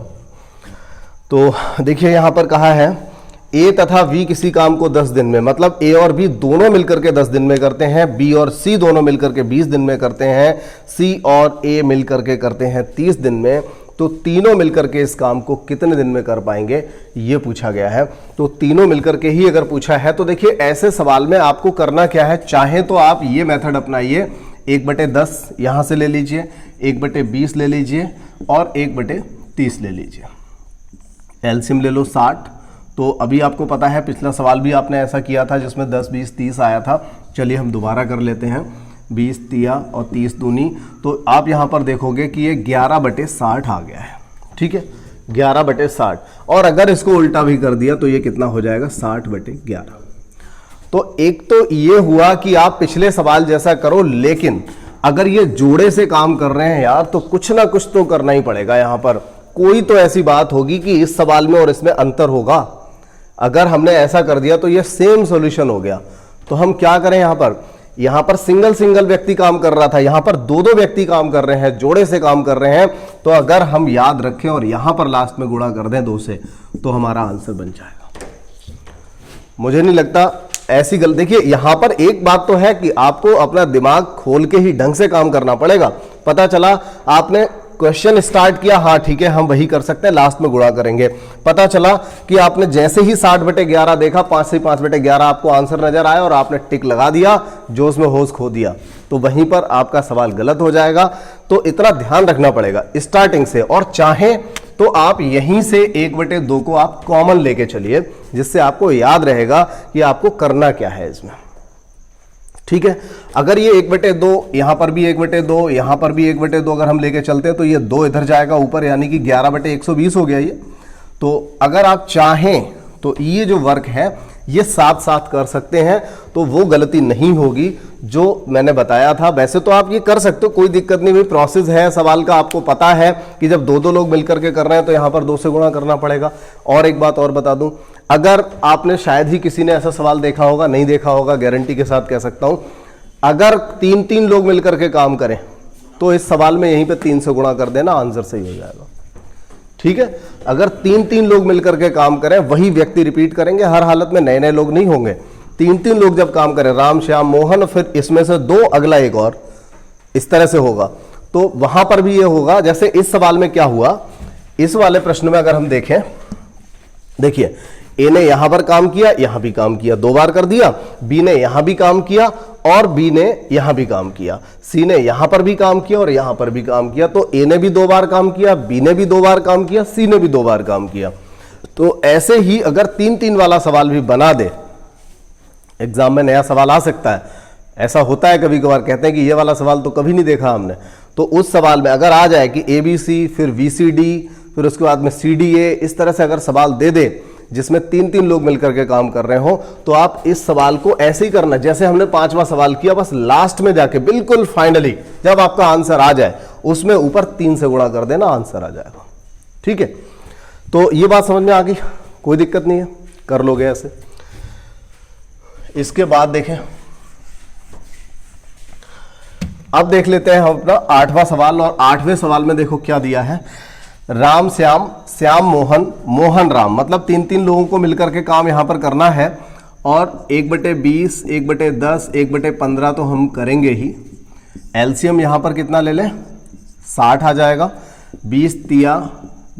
Speaker 1: तो देखिए यहाँ पर कहा है ए तथा बी किसी काम को 10 दिन में, मतलब ए और बी दोनों मिलकर के 10 दिन में करते हैं, बी और सी दोनों मिलकर के 20 दिन में करते हैं, सी और ए मिलकर के करते हैं 30 दिन में। तो तीनों मिलकर के इस काम को कितने दिन में कर पाएंगे, ये पूछा गया है। तो तीनों मिलकर के ही अगर पूछा है तो देखिए ऐसे सवाल में आपको करना क्या है, चाहे तो आप ये मेथड अपनाइए, 1/10 यहाँ से ले लीजिए, 1/20 ले लीजिए और 1/30 ले लीजिए। एलसीएम ले लो 60। तो अभी आपको पता है पिछला सवाल भी आपने ऐसा किया था जिसमें 10, 20, 30 आया था। चलिए हम दोबारा कर लेते हैं, 20 तिया और 30 दूनी। तो आप यहाँ पर देखोगे कि ये 11/60 आ गया है। ठीक है, 11/60। और अगर इसको उल्टा भी कर दिया तो ये कितना हो जाएगा, 60/11। तो एक तो ये हुआ कि आप पिछले सवाल जैसा करो, लेकिन अगर ये जोड़े से काम कर रहे हैं यार तो कुछ ना कुछ तो करना ही पड़ेगा। यहां पर कोई तो ऐसी बात होगी कि इस सवाल में और इसमें अंतर होगा। अगर हमने ऐसा कर दिया तो ये सेम सॉल्यूशन हो गया। तो हम क्या करें, यहां पर सिंगल सिंगल व्यक्ति काम कर रहा था, यहां पर दो दो व्यक्ति काम कर रहे हैं, जोड़े से काम कर रहे हैं। तो अगर हम याद रखें और यहां पर लास्ट में गुणा कर दें 2 से, तो हमारा आंसर बन जाएगा। मुझे नहीं लगता ऐसी गलती। देखिए यहां पर एक बात तो है कि आपको अपना दिमाग खोल के ही ढंग से काम करना पड़ेगा। पता चला आपने क्वेश्चन स्टार्ट किया, हाँ ठीक है हम वही कर सकते हैं, लास्ट में गुणा करेंगे। पता चला कि आपने जैसे ही 60/11 देखा, 5 से 5/11 आपको आंसर नजर आया और आपने टिक लगा दिया, जोश में होश खो दिया, तो वहीं पर आपका सवाल गलत हो जाएगा। तो इतना ध्यान रखना पड़ेगा स्टार्टिंग से। और चाहे तो आप यहीं से 1/2 को आप कॉमन लेके चलिए, जिससे आपको याद रहेगा कि आपको करना क्या है इसमें। ठीक है, अगर ये 1/2, यहां पर भी 1/2, यहां पर भी 1/2 अगर हम लेके चलते हैं तो ये 2 इधर जाएगा ऊपर, यानी कि 11/120 हो गया ये। तो अगर आप चाहें तो ये जो वर्क है ये साथ साथ कर सकते हैं, तो वो गलती नहीं होगी जो मैंने बताया था। वैसे तो आप ये कर सकते हो, कोई दिक्कत नहीं, भाई प्रोसेस है सवाल का, आपको पता है कि जब 2 लोग मिलकर के कर रहे हैं तो यहां पर 2 से गुणा करना पड़ेगा। और एक बात और बता दूं, अगर आपने शायद ही किसी ने ऐसा सवाल देखा होगा, नहीं देखा होगा, गारंटी के साथ कह सकता हूं, अगर 3 लोग मिलकर के काम करें तो इस सवाल में यहीं पे 3 से गुणा कर देना, आंसर सही हो जाएगा। ठीक है, अगर 3 लोग मिलकर के काम करें, वही व्यक्ति रिपीट करेंगे, हर हालत में नए नए लोग नहीं होंगे। 3 लोग जब काम करें, राम श्याम मोहन, फिर इसमें से 2 अगला एक और, इस तरह से होगा। तो वहां पर भी ये होगा। जैसे इस सवाल में क्या हुआ, इस वाले प्रश्न में अगर हम देखें, देखिए ए ने यहां पर काम किया, यहां भी काम किया, 2 बार कर दिया। बी ने यहां भी काम किया और बी ने यहां भी काम किया। सी ने यहां पर भी काम किया और यहां पर भी काम किया। तो ए ने भी 2 बार काम किया, बी ने भी 2 बार काम किया, सी ने भी 2 बार काम किया। तो ऐसे ही अगर 3 वाला सवाल भी बना दे, एग्जाम में नया सवाल आ सकता है, ऐसा होता है कभी कभार, कहते हैं कि ये वाला सवाल तो कभी नहीं देखा हमने। तो उस सवाल में अगर आ जाए कि ABC, फिर VCD, फिर उसके बाद में CDA, इस तरह से अगर सवाल दे दे जिसमें 3 लोग मिलकर के काम कर रहे हो, तो आप इस सवाल को ऐसे ही करना जैसे हमने 5वां सवाल किया, बस लास्ट में जाके बिल्कुल फाइनली जब आपका आंसर आ जाए उसमें ऊपर 3 से गुणा कर देना, आंसर आ जाएगा। ठीक है, तो ये बात समझ में आ गई, कोई दिक्कत नहीं है, कर लोगे ऐसे। इसके बाद देखें, अब देख लेते हैं हम अपना 8वां सवाल। और 8वें सवाल में देखो क्या दिया है, राम श्याम, श्याम मोहन, मोहन राम, मतलब 3 लोगों को मिलकर के काम यहां पर करना है। और 1/20, 1/10, 1/15 तो हम करेंगे ही। एलसीएम यहां पर कितना ले लें, 60 आ जाएगा। 20 तिया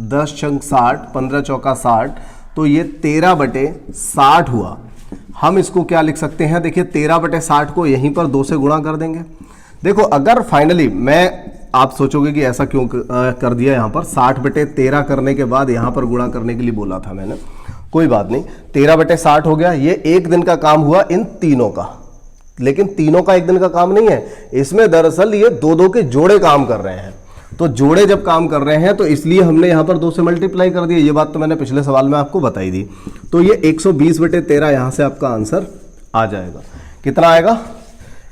Speaker 1: 10 छंग 60, 15 चौका 60, तो ये 13/60 हुआ। हम इसको क्या लिख सकते हैं, देखिए 13/60 को यहीं पर 2 से गुणा कर देंगे। देखो अगर फाइनली आप सोचोगे कि ऐसा क्यों कर दिया, यहां पर 60/13 करने के बाद यहां पर गुणा करने के लिए बोला था मैंने, कोई बात नहीं, 13/60 हो गया। ये एक दिन का काम हुआ इन तीनों का, लेकिन तीनों का एक दिन का काम नहीं है, इसमें दरअसल ये 2 के जोड़े काम कर रहे हैं। तो जोड़े जब काम कर रहे हैं तो इसलिए हमने यहां पर 2 से मल्टीप्लाई कर दिया। ये बात तो मैंने पिछले सवाल में आपको बताई थी। तो ये 120/13 यहां से आपका आंसर आ जाएगा। कितना आएगा,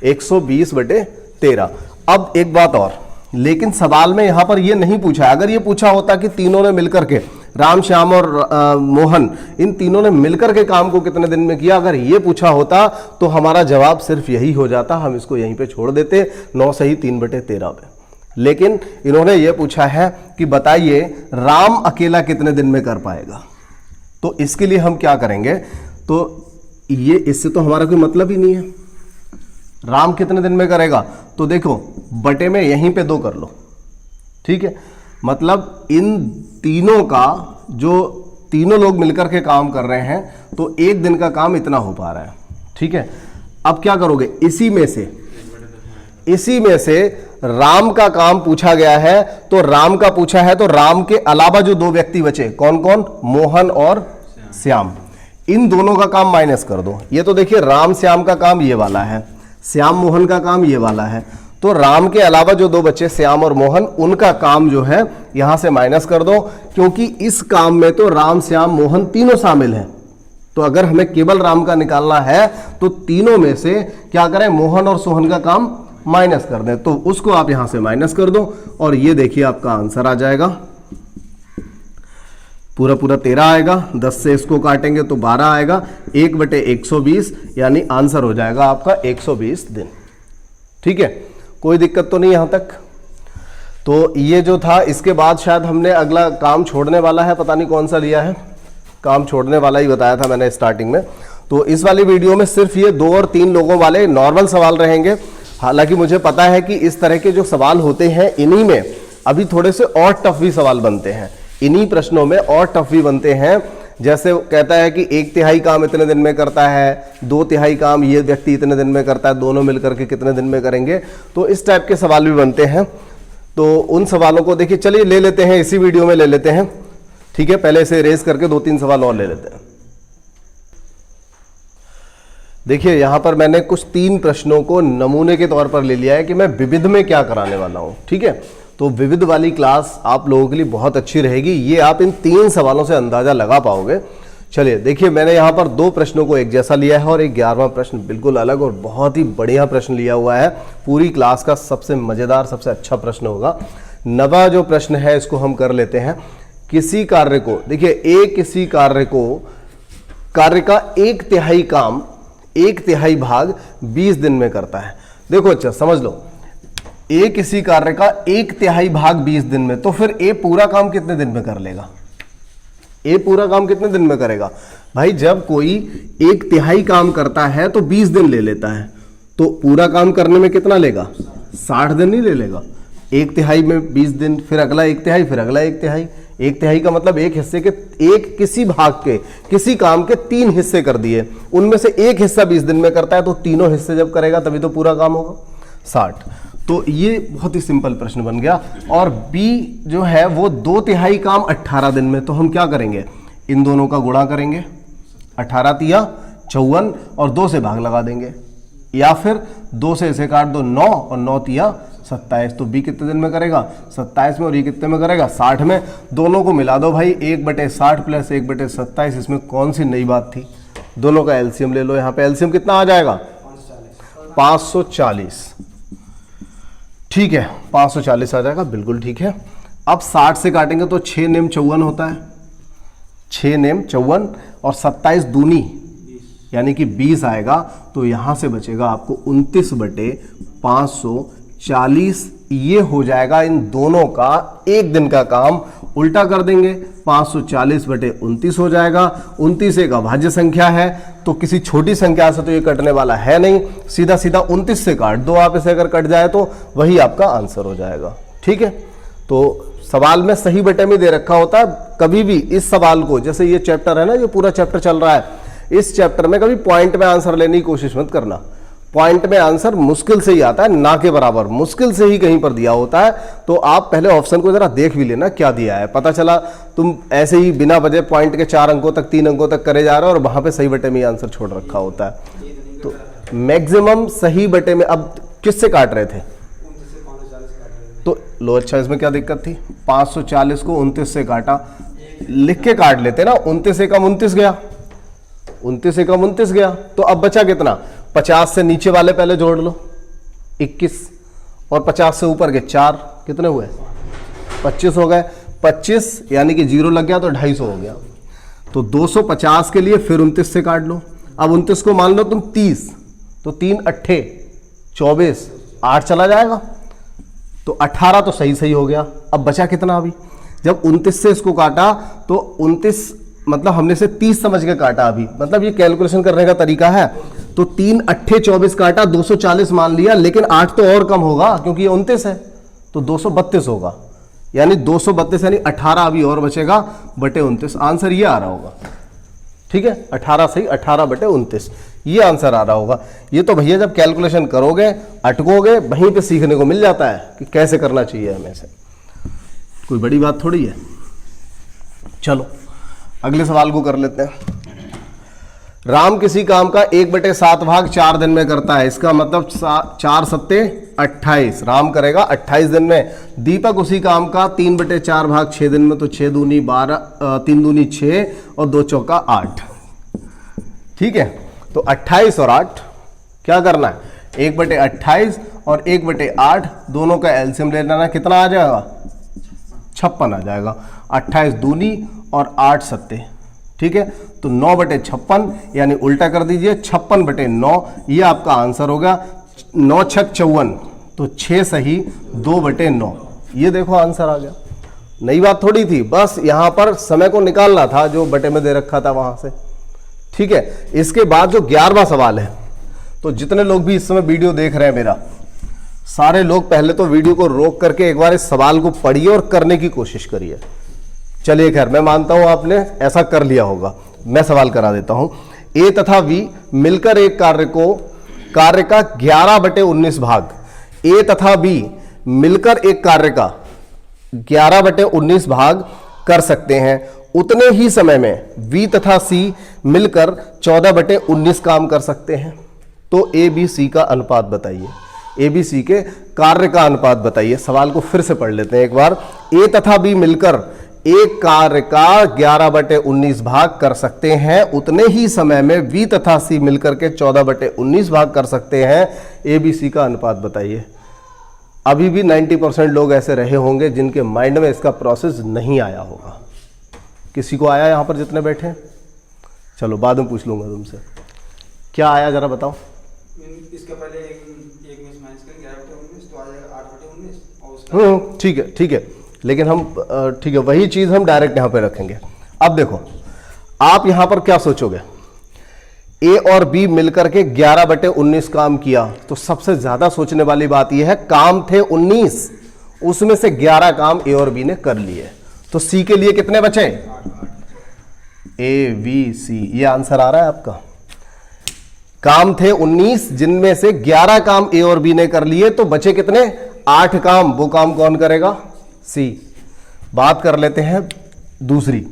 Speaker 1: 120/13। अब एक बात और, लेकिन सवाल में यहां पर ये नहीं पूछा है। अगर ये पूछा होता कि तीनों ने मिलकर के, राम श्याम और मोहन, इन तीनों ने मिलकर के काम को कितने दिन में किया, अगर ये पूछा होता तो हमारा जवाब सिर्फ यही हो जाता, हम इसको यहीं पे छोड़ देते, 9 सही 3/13 पे। लेकिन इन्होंने ये पूछा है कि बताइए राम अकेला कितने दिन में कर पाएगा। तो इसके लिए हम क्या करेंगे, तो ये इससे तो हमारा कोई मतलब ही नहीं है, राम कितने दिन में करेगा। तो देखो बटे में यहीं पे 2 कर लो, ठीक है, मतलब इन तीनों का, जो तीनों लोग मिलकर के काम कर रहे हैं, तो एक दिन का काम इतना हो पा रहा है। ठीक है, अब क्या करोगे, इसी में से राम का काम पूछा गया है, तो राम का पूछा है, तो राम के अलावा जो 2 व्यक्ति बचे, कौन कौन, मोहन और श्याम, इन दोनों का काम माइनस कर दो। ये तो देखिए राम श्याम का काम ये वाला है, श्याम मोहन का काम ये वाला है। तो राम के अलावा जो 2 बच्चे श्याम और मोहन, उनका काम जो है यहां से माइनस कर दो, क्योंकि इस काम में तो राम श्याम मोहन तीनों शामिल हैं। तो अगर हमें केवल राम का निकालना है तो तीनों में से क्या करें, मोहन और सोहन का काम माइनस कर दें। तो उसको आप यहां से माइनस कर दो और ये देखिए आपका आंसर आ जाएगा, पूरा पूरा 13 आएगा। 10 से इसको काटेंगे तो 12 आएगा, 1/120 यानी आंसर हो जाएगा आपका 120 दिन। ठीक है, कोई दिक्कत तो नहीं यहां तक। तो ये जो था, इसके बाद शायद हमने अगला काम छोड़ने वाला है, पता नहीं कौन सा लिया है, काम छोड़ने वाला ही बताया था मैंने स्टार्टिंग में। तो इस वाली वीडियो में सिर्फ ये 2 और 3 लोगों वाले नॉर्मल सवाल रहेंगे। हालांकि मुझे पता है कि इस तरह के जो सवाल होते हैं इन्हीं में अभी थोड़े से और टफ भी सवाल बनते हैं, इन्हीं प्रश्नों में और टफ भी बनते हैं। जैसे कहता है कि 1/3 काम इतने दिन में करता है, 2/3 काम ये व्यक्ति इतने दिन में करता है, दोनों मिलकर के कितने दिन में करेंगे। तो इस टाइप के सवाल भी बनते हैं। तो उन सवालों को देखिए, चलिए ले लेते हैं, इसी वीडियो में ले लेते हैं। ठीक है, पहले से रेस करके 2-3 सवाल और ले लेते हैं। देखिए यहां पर मैंने कुछ 3 प्रश्नों को नमूने के तौर पर ले लिया है कि मैं विविध में क्या कराने वाला हूं। ठीक है, तो विविध वाली क्लास आप लोगों के लिए बहुत अच्छी रहेगी, ये आप इन 3 सवालों से अंदाजा लगा पाओगे। चलिए देखिए, मैंने यहां पर 2 प्रश्नों को एक जैसा लिया है और एक 11वां प्रश्न बिल्कुल अलग और बहुत ही बढ़िया प्रश्न लिया हुआ है। पूरी क्लास का सबसे मजेदार, सबसे अच्छा प्रश्न होगा। 9वां जो प्रश्न है इसको हम कर लेते हैं। किसी कार्य को, देखिए किसी कार्य का 1/3 काम 1/3 भाग 20 दिन में करता है। देखो अच्छा समझ लो, किसी कार्य का 1/3 भाग 20 दिन में, तो फिर पूरा काम कितने दिन में कर लेगा? पूरा काम कितने दिन में करेगा? भाई जब कोई 1/3 काम करता है तो 20 दिन ले लेता है, तो पूरा काम करने में कितना लेगा? 60 दिन नहीं ले लेगा। 1/3 में 20 दिन, फिर अगला 1/3, फिर अगला 1/3। 1/3 का मतलब एक हिस्से के, किसी भाग के, किसी काम के 3 हिस्से कर दिए, उनमें से एक हिस्सा 20 दिन में करता है, तो तीनों हिस्से जब करेगा तभी तो पूरा काम होगा 60। तो ये बहुत ही सिंपल प्रश्न बन गया। और बी जो है वो 2/3 काम 18 दिन में, तो हम क्या करेंगे, इन दोनों का गुणा करेंगे, 18 तिया 54 और 2 से भाग लगा देंगे, या फिर 2 से इसे काट दो 9 और 9 तिया 27। तो बी कितने दिन में करेगा? 27 में। और ये कितने में करेगा? 60 में। दोनों को मिला दो भाई, 1/60 प्लस 1/27। इसमें कौन सी नई बात थी? दोनों का एलसीएम ले लो। यहाँ पे एलसीएम कितना आ जाएगा? 540। ठीक है, 540 आ जाएगा, बिल्कुल ठीक है। अब 60 से काटेंगे तो 6 नेम 54 होता है, 6 नेम 54 और 27 दूनी यानी कि 20 आएगा। तो यहां से बचेगा आपको 29/540। ये हो जाएगा इन दोनों का एक दिन का काम। उल्टा कर देंगे, 540/29 हो जाएगा। 29 एक अभाज्य संख्या है, तो किसी छोटी संख्या से तो ये कटने वाला है नहीं, सीधा सीधा 29 से काट दो आप इसे, अगर कट जाए तो वही आपका आंसर हो जाएगा। ठीक है, तो सवाल में सही बटे में दे रखा होता है। कभी भी इस सवाल को, जैसे ये चैप्टर है ना, ये पूरा चैप्टर चल रहा है, इस चैप्टर में कभी पॉइंट में आंसर लेने की कोशिश मत करना। पॉइंट में आंसर मुश्किल से ही आता है, ना के बराबर, मुश्किल से ही कहीं पर दिया होता है। तो आप पहले ऑप्शन को जरा देख भी लेना क्या दिया है, पता चला तुम ऐसे ही बिना वजह पॉइंट के 4 अंकों तक 3 अंकों तक करे जा रहे हो और वहां पे सही बटे में आंसर छोड़ रखा होता है। तो मैक्सिमम सही बटे में, अब किससे काट रहे थे? तो लो अच्छा, इसमें क्या दिक्कत थी? 540 को 29 से काटा, लिख के काट लेते ना, 29 एकम 29 गया, 29 एकम 29 गया। तो अब बचा कितना? 50 से नीचे वाले पहले जोड़ लो 21, और 50 से ऊपर के 4, कितने हुए? 25 हो गए। 25 यानी कि 0 लग गया तो 250 हो गया। तो 250 के लिए फिर 29 से काट लो। अब 29 को मान लो तुम 30, तो 3 8 24, 8 चला जाएगा, तो 18 तो सही सही हो गया। अब बचा कितना? अभी जब 29 से इसको काटा तो 29 मतलब हमने से 30 समझ के काटा, अभी मतलब ये कैलकुलेशन करने का तरीका है। तो 3 8 24 काटा, 240 मान लिया, लेकिन 8 तो और कम होगा क्योंकि ये 29 है, तो 232 होगा, यानी 232 यानी 18 अभी और बचेगा बटे 29। आंसर ये आ रहा होगा। ठीक है, 18 सही, 18/29 ये आंसर आ रहा होगा। ये तो भैया जब कैलकुलेशन करोगे, अटकोगे, वहीं पे सीखने को मिल जाता है कि कैसे करना चाहिए हमें से, कोई बड़ी बात थोड़ी है। चलो अगले सवाल को कर लेते हैं। राम किसी काम का 1/7 भाग 4 दिन में करता है, इसका मतलब 4 सत्ते 28, राम करेगा 28 दिन में। दीपक उसी काम का 3/4 भाग 6 दिन में, तो 6 दूनी 12, 3 दूनी 6 और 2 चौका 8। ठीक है, तो 28 और 8 क्या करना है, 1/28 और 1/8 दोनों का एलसीएम ले लेना। कितना आ जाएगा, 56 आ जाएगा। 28 दूनी और 8 सत्ते, ठीक है, तो 9/56 यानी उल्टा कर दीजिए 56/9, ये आपका आंसर होगा। 9 छक 54, तो 6 सही 2/9, ये देखो आंसर आ गया। नई बात थोड़ी थी, बस यहां पर समय को निकालना था जो बटे में दे रखा था वहां से, ठीक है। इसके बाद जो 11वां सवाल है, तो जितने लोग भी इस समय वीडियो देख रहे हैं मेरा, सारे लोग पहले तो वीडियो को रोक करके एक बार इस सवाल को पढ़िए और करने की कोशिश करिए। चलिए खैर, मैं मानता हूं आपने ऐसा कर लिया होगा, मैं सवाल करा देता हूं। ए तथा बी मिलकर एक कार्य का 11/19 भाग, ए तथा बी मिलकर एक कार्य का 11/19 भाग कर सकते हैं, उतने ही समय में बी तथा सी मिलकर 14/19 काम कर सकते हैं। तो ए बी सी का अनुपात बताइए, ए बी सी के कार्य का अनुपात बताइए। सवाल को फिर से पढ़ लेते हैं एक बार। ए तथा बी मिलकर एक कार्य का 11/19 भाग कर सकते हैं, उतने ही समय में बी तथा सी मिलकर के 14/19 भाग कर सकते हैं। ए बी सी का अनुपात बताइए। अभी भी 90% लोग ऐसे रहे होंगे जिनके माइंड में इसका प्रोसेस नहीं आया होगा। किसी को आया यहां पर जितने बैठे? चलो बाद में पूछ लूंगा तुमसे, क्या आया जरा बताओ।
Speaker 2: इसका पहले एक में माइनस करें 11/19 तो आ जाएगा 8/19 और उसका
Speaker 1: ठीक है, ठीक है, लेकिन हम ठीक है वही चीज हम डायरेक्ट यहां पे रखेंगे। अब देखो आप यहां पर क्या सोचोगे, ए और बी मिलकर के 11/19 काम किया, तो सबसे ज्यादा सोचने वाली बात यह है काम थे 19, उसमें से 11 काम ए और बी ने कर लिए, तो सी के लिए कितने बचे, ए बी सी, ये आंसर आ रहा है आपका। काम थे 19 जिनमें से 11 काम ए और बी ने कर लिए, तो बचे कितने, 8 काम। वो काम कौन करेगा, सी। बात कर लेते हैं दूसरी,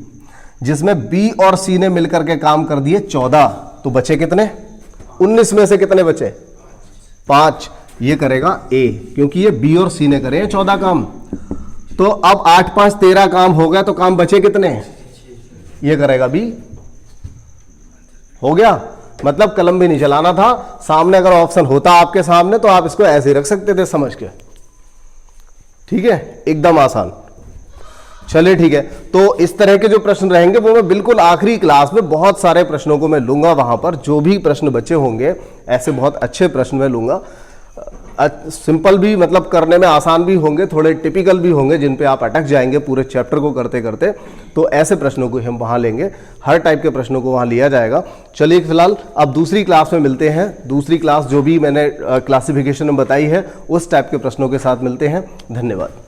Speaker 1: जिसमें बी और सी ने मिलकर के काम कर दिए 14, तो बचे कितने, 19 में से कितने बचे, 5। ये करेगा ए, क्योंकि ये बी और सी ने करे हैं 14 काम। तो अब 8 5 13 काम हो गया, तो काम बचे कितने, ये करेगा बी। हो गया, मतलब कलम भी नहीं चलाना था, सामने अगर ऑप्शन होता आपके सामने तो आप इसको ऐसे ही रख सकते थे समझ के, ठीक है, एकदम आसान। चलिए ठीक है, तो इस तरह के जो प्रश्न रहेंगे वो मैं बिल्कुल आखिरी क्लास में बहुत सारे प्रश्नों को मैं लूंगा, वहां पर जो भी प्रश्न बचे होंगे ऐसे बहुत अच्छे प्रश्न मैं लूंगा। सिंपल भी मतलब करने में आसान भी होंगे, थोड़े टिपिकल भी होंगे जिन पे आप अटक जाएंगे पूरे चैप्टर को करते करते, तो ऐसे प्रश्नों को हम वहां लेंगे, हर टाइप के प्रश्नों को वहां लिया जाएगा। चलिए फिलहाल अब दूसरी क्लास में मिलते हैं, दूसरी क्लास जो भी मैंने क्लासिफिकेशन में बताई है उस टाइप के प्रश्नों के साथ मिलते हैं। धन्यवाद।